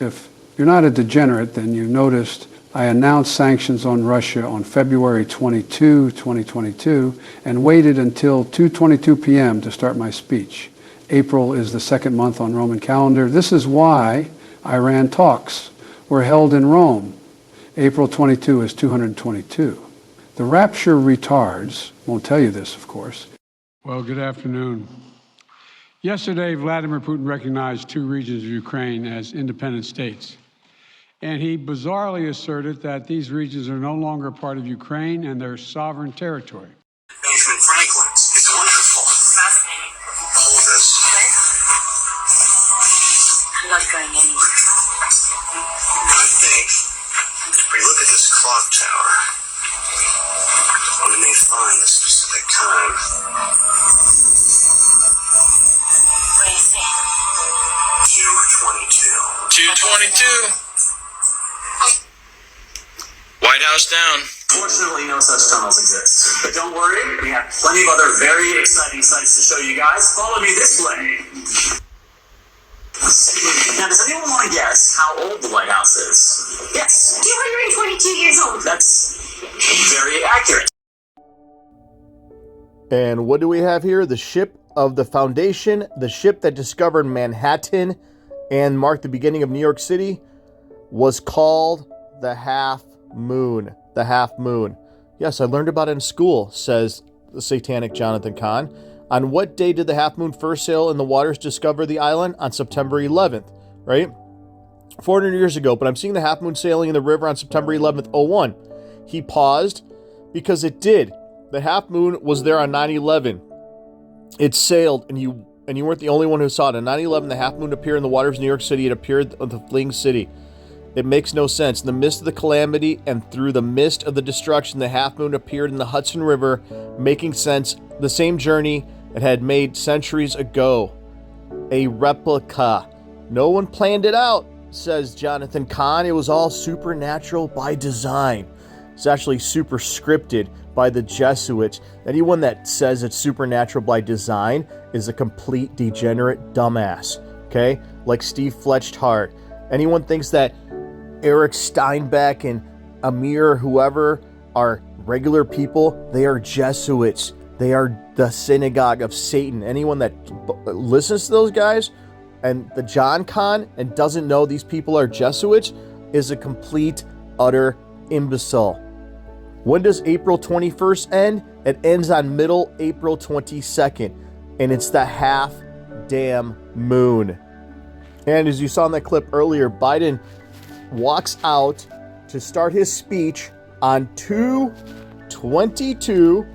If you're not a degenerate, then you noticed I announced sanctions on Russia on February 22, 2022, and waited until 2:22 p.m. to start my speech. April is the second month on Roman calendar. This is why Iran talks were held in Rome. April 22 is 222. The rapture retards won't tell you this, of course. Well, good afternoon. Yesterday, Vladimir Putin recognized two regions of Ukraine as independent states. And he bizarrely asserted that these regions are no longer part of Ukraine and their sovereign territory. Benjamin Franklin. It's wonderful. Fascinating. Hold this. Okay. I'm not going anywhere. I think, if we look at this clock tower, we may find the specific time. What do you see? 2:22. 222. White House down. Fortunately, no such tunnels exist. But don't worry, we have plenty of other very exciting sights to show you guys. Follow me this way. Now, does anyone want to guess how old the White House is? Yes. 222 years old. That's very accurate. And what do we have here? The ship of the Foundation, the ship that discovered Manhattan and marked the beginning of New York City, was called the Half Moon. The Half Moon. Yes, I learned about it in school, says the satanic Jonathan Kahn. On what day did the Half Moon first sail in the waters discover the island? On September 11th, right? 400 years ago, but I'm seeing the Half Moon sailing in the river on September 11th, 01. He paused because it did. The Half Moon was there on 9/11. It sailed, and you weren't the only one who saw it. On 9/11, the Half Moon appeared in the waters of New York City. It appeared on the fleeing city. It makes no sense. In the midst of the calamity and through the mist of the destruction, the Half Moon appeared in the Hudson River, making sense. The same journey it had made centuries ago. A replica. No one planned it out, says Jonathan Kahn. It was all supernatural by design. It's actually super scripted by the Jesuits. Anyone that says it's supernatural by design is a complete degenerate dumbass. Okay? Like Steve Fletched Hart. Anyone thinks that Eric Steinbeck and Amir, whoever, are regular people, they are Jesuits. They are the synagogue of Satan. Anyone that listens to those guys and the John Con and doesn't know these people are Jesuits is a complete, utter imbecile. When does April 21st end? It ends on middle April 22nd, and it's the half damn moon. And as you saw in that clip earlier, Biden walks out to start his speech on 2/22,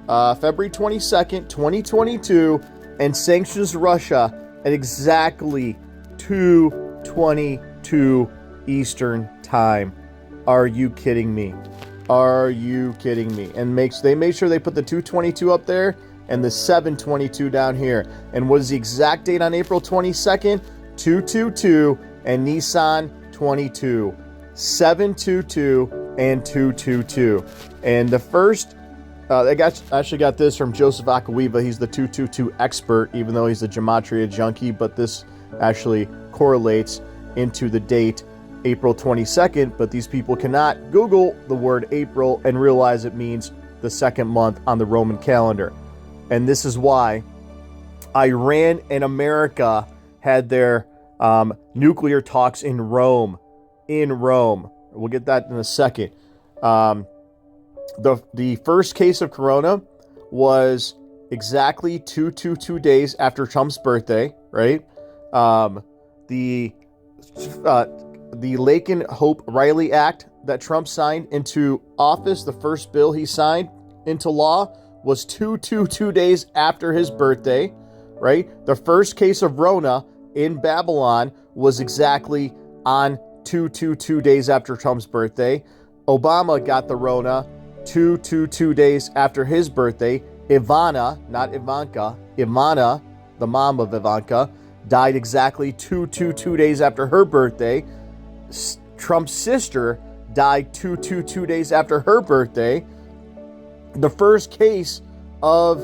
February 22nd, 2022, and sanctions Russia at exactly 2:22 Eastern Time. Are you kidding me? Are you kidding me? And they made sure they put the 2:22 up there and the 7:22 down here. And what is the exact date on April 22nd? 222 and Nissan 22. 722 and 222. And the first, I actually got this from Joseph Akawiva. He's the 222 expert, even though he's a gematria junkie, but this actually correlates into the date April 22nd, but these people cannot Google the word April and realize it means the second month on the Roman calendar. And this is why Iran and America had their nuclear talks in Rome. We'll get that in a second. The first case of corona was exactly 222 days after Trump's birthday, right? The Laken Hope Riley Act that Trump signed into office, the first bill he signed into law, was 222 days after his birthday, right? The first case of Rona in Babylon was exactly on 222 days after Trump's birthday. Obama got the Rona 222 days after his birthday. Ivana, not Ivanka, Ivana, the mom of Ivanka, died exactly 222 days after her birthday. Trump's sister died 222 days after her birthday. The first case of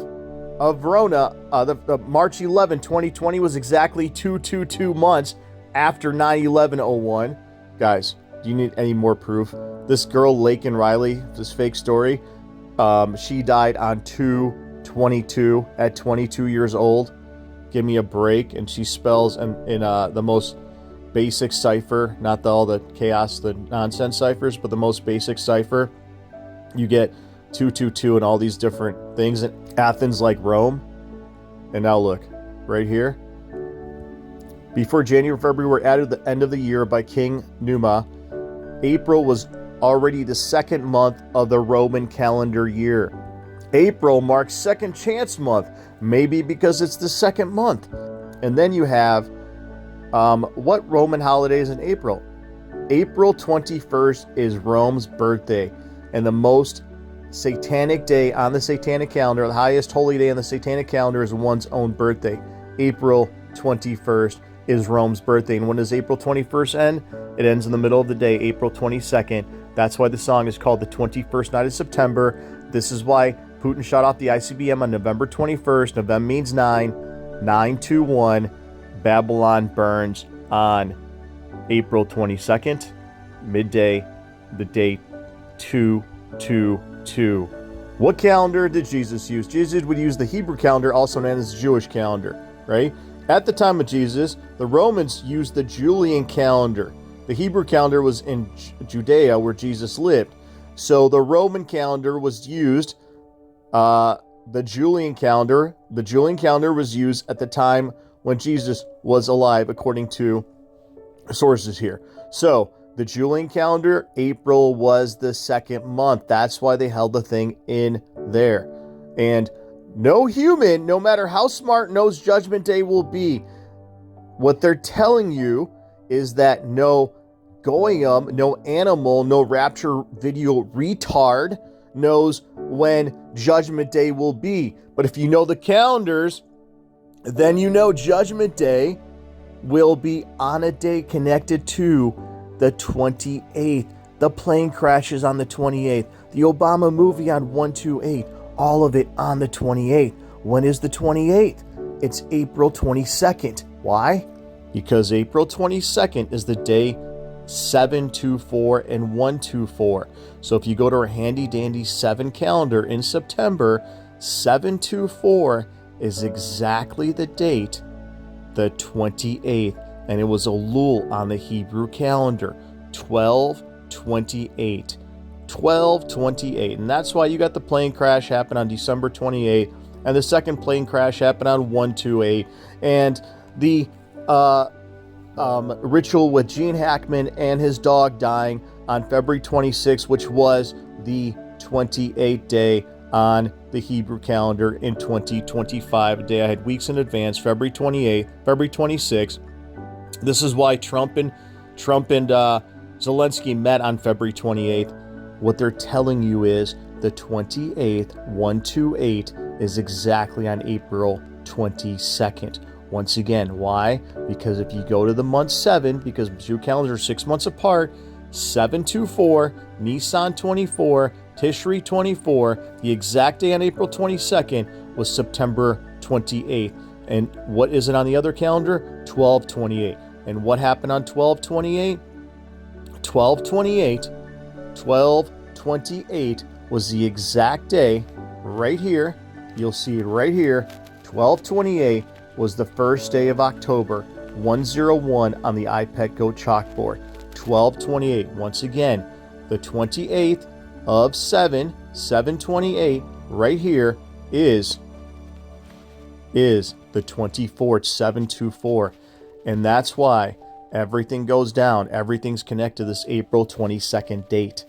Rona, the March 11, 2020, was exactly 222 months after 9/11/01, guys, do you need any more proof? This girl, Laken Riley, this fake story, she died on 2/22 at 22 years old. Give me a break. And she spells in the most basic cipher, not all the chaos, the nonsense ciphers, but the most basic cipher. You get 222 and all these different things in Athens like Rome. And now look, right here. Before January and February were added at the end of the year by King Numa, April was already the second month of the Roman calendar year. April marks second chance month, maybe because it's the second month. And then you have, what Roman holidays in April? April 21st is Rome's birthday, and the most satanic day on the satanic calendar, the highest holy day on the satanic calendar, is one's own birthday. April 21st is Rome's birthday. And when does April 21st end? It ends in the middle of the day, April 22nd. That's why the song is called The 21st Night of September. This is why Putin shot off the ICBM on November 21st. November means 9. 9/21. Babylon burns on April 22nd, midday, the date 2/22. What calendar did Jesus use? Jesus would use the Hebrew calendar, also known as the Jewish calendar, right? At the time of Jesus, the Romans used the Julian calendar. The Hebrew calendar was in Judea, where Jesus lived. So the Roman calendar was used. The Julian calendar was used at the time when Jesus was alive, according to sources here. So the Julian calendar, April was the second month. That's why they held the thing in there. And no human, no matter how smart, knows Judgment Day will be. What they're telling you is that no goyim, no animal, no rapture video retard knows when Judgment Day will be. But if you know the calendars, then you know Judgment Day will be on a day connected to the 28th. The plane crashes on the 28th. The Obama movie on 1/28. All of it on the 28th. When is the 28th? It's April 22nd. Why? Because April 22nd is the day 7/24 and 1/24. So if you go to our handy dandy 7 calendar in September, 7/24 is exactly the date, the 28th. And it was Elul on the Hebrew calendar, 12/28. 12/28. And that's why you got the plane crash happen on December 28th. And the second plane crash happened on 1/28. And the ritual with Gene Hackman and his dog dying on February 26th, which was the 28th day on the Hebrew calendar in 2025. A day I had weeks in advance, February 28th, February 26th. This is why Trump and Zelensky met on February 28th. What they're telling you is the 28th, 1/28, is exactly on April 22nd. Once again, why? Because if you go to the month 7, because Jew calendars are 6 months apart, 7/24, Nisan 24, Tishri 24, the exact day on April 22nd was September 28th. And what is it on the other calendar? 12/28. And what happened on 12/28? 12/28 was the exact day right here. You'll see it right here. 12/28 was the first day of October, 101 on the iPad Go chalkboard. 12/28. Once again, the 28th of 7/28 right here is the 24th, 7/24. And that's why everything goes down. Everything's connected to this April 22nd date.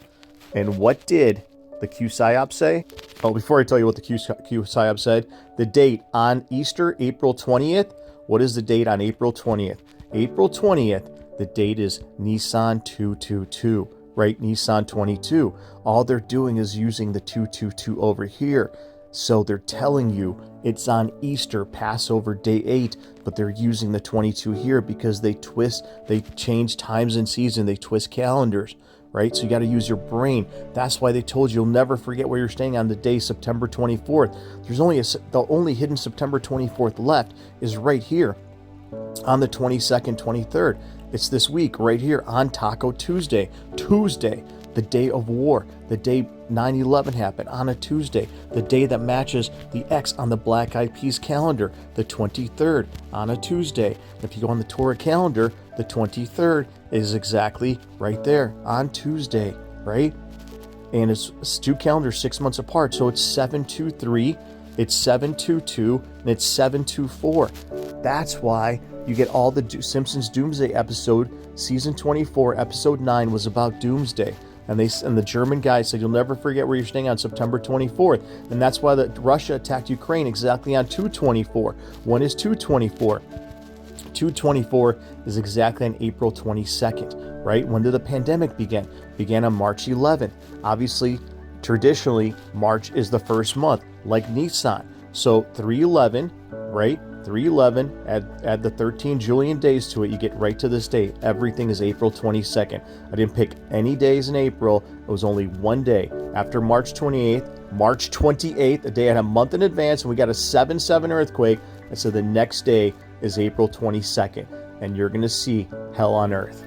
And what did the Q-Psyop say? Oh, before I tell you what the Q-Psyop said, the date on Easter, April 20th. What is the date on April 20th? April 20th, the date is Nisan 222, right? Nisan 22. All they're doing is using the 222 over here. So they're telling you it's on Easter, Passover, day 8, but they're using the 22 here because they change times and season, they twist calendars, right? So you got to use your brain. That's why they told you you'll never forget where you're staying on the day September 24th. There's the only hidden September 24th left is right here on the 22nd, 23rd. It's this week right here on Taco Tuesday. Tuesday, the day of war, the day 9/11 happened, on a Tuesday, the day that matches the X on the Black Eyed Peas calendar, the 23rd, on a Tuesday. If you go on the Torah calendar, the 23rd is exactly right there on Tuesday, right? And it's two calendars 6 months apart, so it's 723, it's 722, and it's 724. That's why you get all the Simpsons Doomsday episode. Season 24, episode 9 was about Doomsday. And the German guy said, you'll never forget where you're staying on September 24th. And that's why Russia attacked Ukraine exactly on 2/24. When is 2/24? 2/24 is exactly on April 22nd, right? When did the pandemic begin? Began on March 11th. Obviously, traditionally, March is the first month, like Nissan. So 3/11, right? 3/11, add the 13 Julian days to it, you get right to this date. Everything is April 22nd. I didn't pick any days in April. It was only one day. After March 28th, March 28th, a day and a month in advance, and we got a 7.7 earthquake. And so the next day is April 22nd, and you're going to see hell on earth.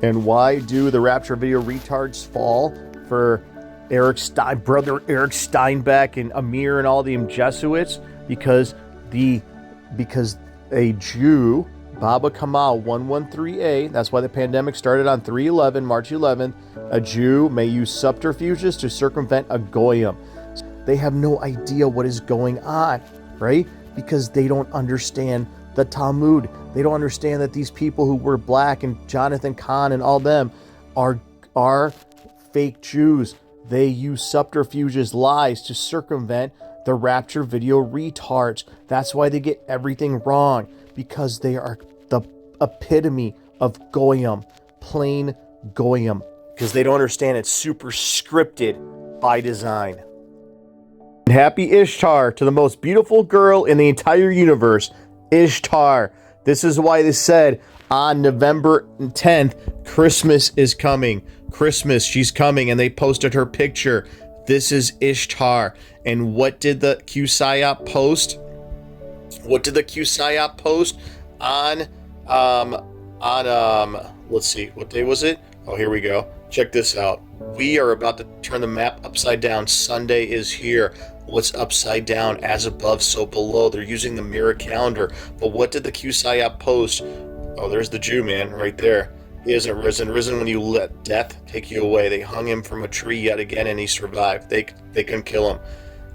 And why do the Rapture video retards fall for brother Eric Steinbeck and Amir and all the Jesuits? Because a Jew, Baba Kamal 113A, that's why the pandemic started on 3/11, March 11th, a Jew may use subterfuges to circumvent a goyim. They have no idea what is going on, right? Because they don't understand the Talmud. They don't understand that these people who were black and Jonathan Kahn and all them are fake Jews. They use subterfuges, lies to circumvent the Rapture video retards. That's why they get everything wrong, because they are the epitome of goyim, plain goyim, because they don't understand it's super scripted by design. Happy Ishtar to the most beautiful girl in the entire universe, Ishtar. This is why they said on November 10th, Christmas is coming. Christmas, she's coming, and they posted her picture. This is Ishtar. And what did the Q-Psyop post? What did the Q-Psyop post on let's see, what day was it? Oh, here we go. Check this out. We are about to turn the map upside down. Sunday is here. What's upside down? As above, so below. They're using the mirror calendar. But what did the Q-Psyop post? Oh, there's the Jew man right there. He isn't risen. Risen when you let death take you away. They hung him from a tree yet again, and he survived. They couldn't kill him,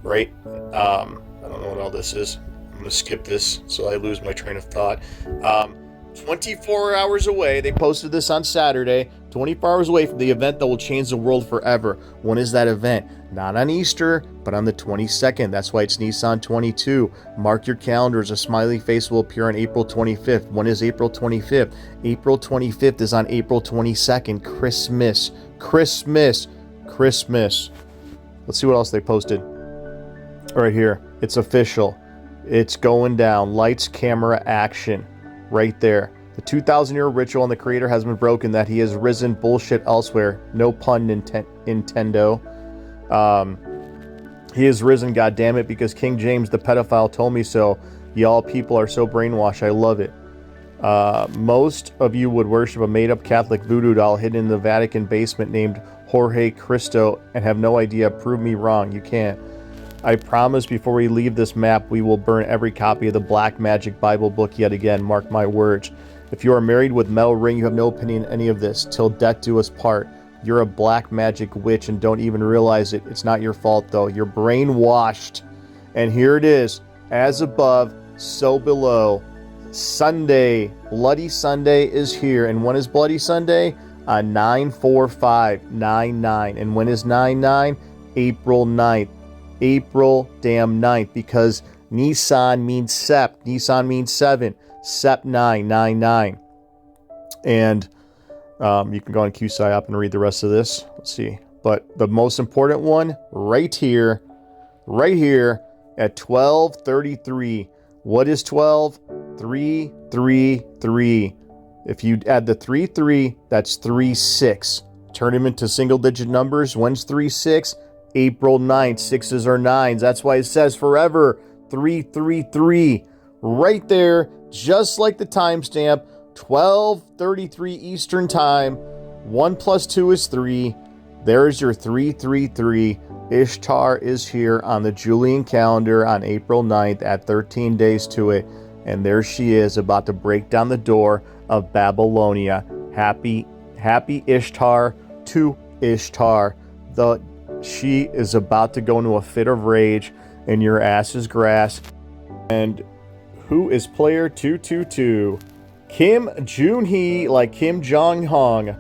right? I don't know what all this is. I'm going to skip this so I lose my train of thought. 24 hours away. They posted this on Saturday. 24 hours away from the event that will change the world forever. When is that event? Not on Easter, but on the 22nd. That's why it's Nissan 22. Mark your calendars. A smiley face will appear on April 25th. When is April 25th? April 25th is on April 22nd. Christmas. Christmas. Christmas. Let's see what else they posted. Right here. It's official. It's going down. Lights, camera, action. Right there. The 2,000-year ritual on the Creator has been broken. That he has risen. Bullshit elsewhere. No pun, Nintendo. He is risen, goddammit, because King James the pedophile told me so. Y'all people are so brainwashed. I love it. Most of you would worship a made-up Catholic voodoo doll hidden in the Vatican basement named Jorge Cristo and have no idea. Prove me wrong. You can't. I promise before we leave this map, we will burn every copy of the Black Magic Bible book yet again. Mark my words. If you are married with metal ring, you have no opinion in any of this. Till death do us part. You're a black magic witch and don't even realize it. It's not your fault, though. You're brainwashed. And here it is. As above, so below. Sunday. Bloody Sunday is here. And when is Bloody Sunday? 9/4/5/99. And when is 9/9? April 9th. April damn 9th. Because Nissan means Sept. Nissan means 7. Sept 9/99. And you can go on Q-Psyop and read the rest of this. Let's see. But the most important one, right here at 12:33. What is 12? 333. If you add the 33, that's 36. Turn them into single-digit numbers. When's 36? April 9th. 6s are 9s. That's why it says forever 333. Right there, just like the timestamp. 12:33 Eastern Time. 1 plus 2 is 3. There's your 333. Ishtar is here on the Julian calendar on April 9th at 13 days to it. And there she is about to break down the door of Babylonia. Happy Ishtar to Ishtar. She is about to go into a fit of rage in your ass's grass. And who is player 222? Kim Jun-hee, like Kim Jong-hong,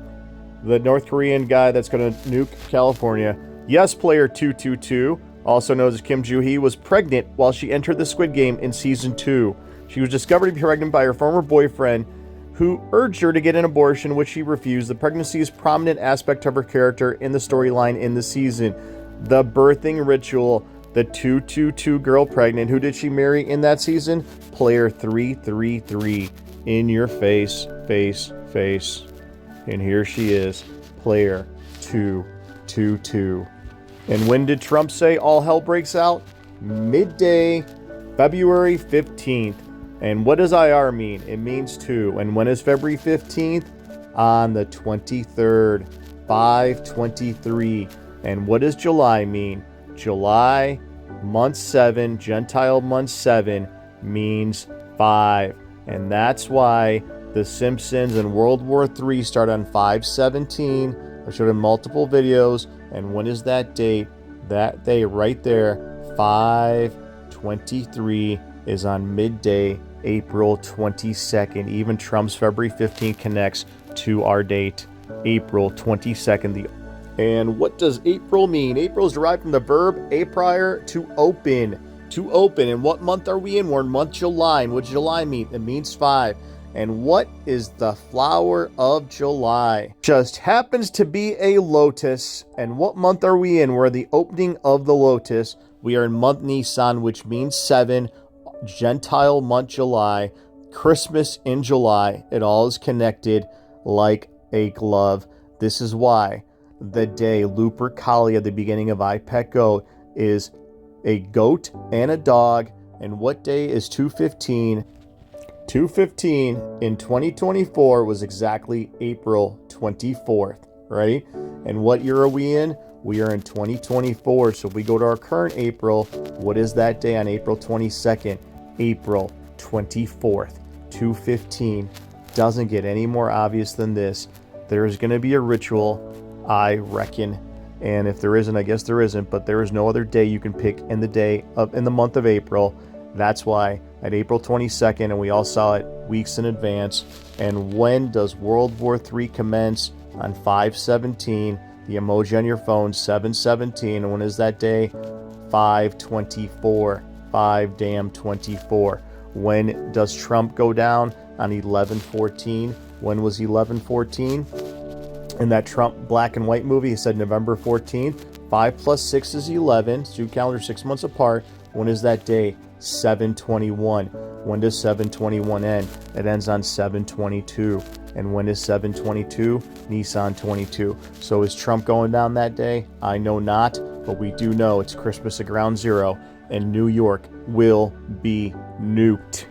the North Korean guy that's going to nuke California. Yes, player 222, also known as Kim Joo-hee, was pregnant while she entered the Squid Game in Season 2. She was discovered to be pregnant by her former boyfriend, who urged her to get an abortion, which she refused. The pregnancy is a prominent aspect of her character in the storyline in the season. The birthing ritual, the 222 girl pregnant. Who did she marry in that season? Player 333. In your face, face, face. And here she is, player 222. And when did Trump say all hell breaks out? Midday, February 15th. And what does IR mean? It means 2. And when is February 15th? On the 23rd, 5/23. And what does July mean? July, month 7, Gentile month 7, means 5. And that's why The Simpsons and World War III start on 5/17. I showed in multiple videos. And when is that date? That day right there, 5/23, is on midday, April 22nd. Even Trump's February 15th connects to our date, April 22nd. And what does April mean? April is derived from the verb a prior, to open. To open. And what month are we in? We're in month July. And what does July mean? It means 5. And what is the flower of July? Just happens to be a lotus. And what month are we in? We're the opening of the lotus. We are in month Nisan, which means 7. Gentile month July. Christmas in July. It all is connected like a glove. This is why the day Lupercalia, the beginning of I Pet Goat, is a goat and a dog. And what day is 2/15? 2/15 in 2024 was exactly April 24th, right? And what year are we in? We are in 2024. So if we go to our current April, what is that day on April 22nd? April 24th, 2/15. Doesn't get any more obvious than this. There's going to be a ritual, I reckon. And if there isn't, I guess there isn't, but there is no other day you can pick in the month of April. That's why at April 22nd, and we all saw it weeks in advance. And when does World War III commence? On 5/17. The emoji on your phone, 7/17. And when is that day? 5/24. 5/24. When does Trump go down? On 11/14. When was 11/14? In that Trump black and white movie, he said November 14th. 5 plus 6 is 11. Two calendars 6 months apart. When is that day? 7/21. When does 7/21 end? It ends on 7/22. And when is 7/22? Nisan 22. So is Trump going down that day? I know not, but we do know it's Christmas at Ground Zero, and New York will be nuked.